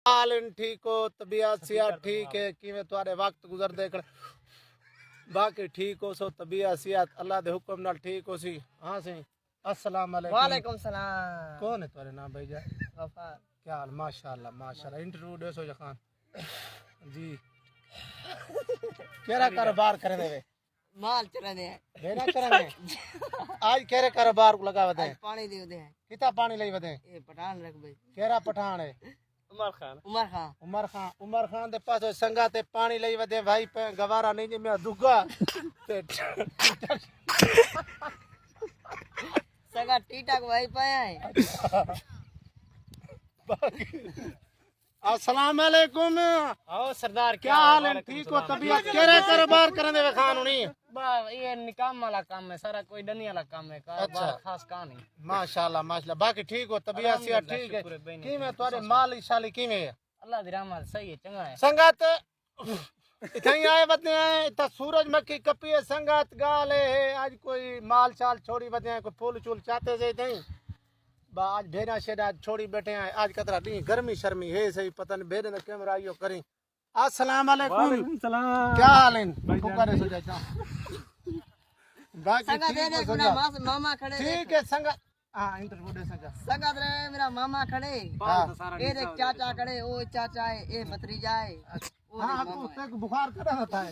हाल ठीक हो, तबीयत सियात ठीक है, किवें तुहाडे वक्त गुजरदे बाकी ठीक हो सो, तबीयत सियात अल्लाह दे हुक्म नाल ठीक हो सी। हां सी। अस्सलाम वालेकुम। वालेकुम सलाम। कौन है तुम्हारे नाम भाईजा? गफार। क्या हाल? माशाल्लाह माशाल्लाह। इंटरव्यू दे सो खान जी। केरा कारोबार करे देवे? माल चरने है। बेना करने आज केरे कारोबार को लगा वदे? पानी दे दे है। कितना पानी लई वदे? ए पठान रख भाई। केरा पठान है? उमर खान। उमर खान दे पास संगा ते पानी लई वदे भाई पे गवारा नहीं जे मैं दुगा ते सगा टीटक भाई पाया है। अस्सलाम वालेकुम। आओ सरदार क्या हाल है? ठीक हो? तबीयत केरे कारोबार करने दे खान हुनी? बा ये निकाम वाला काम है सारा, कोई डनी वाला काम है। कारोबार खास का नहीं। माशाल्लाह माशाल्लाह। बाकी ठीक हो? तबीयत से ठीक है? किवें तोरे माल शाली किवें है? अल्लाह दी रहमत सही है, चंगा है। संगत इथई आए बदे आए इतना सूरजमुखी कपी है संगत गाल है। आज कोई माल चाल छोड़ी बदे आए, कोई फूल चूल चाहते से नहीं बा। आज भेड़ा शेड़ा छोड़ी बैठे हैं। आज कतरा दी गर्मी शर्मी है सही, पता नहीं भेड़े ने कैमरा आइयो करी। अस्सलाम वालेकुम। सलाम। क्या हाल है? पुकारे सो जाता बाकी सगा दे दे मेरा मामा खड़े। ठीक है संगत। हां इंटरव्यू दे सका सगा दे मेरा मामा खड़े। ए देख चाचा खड़े, ओ चाचा है, ए भतीजा है। हां तू तक बुखार करा था है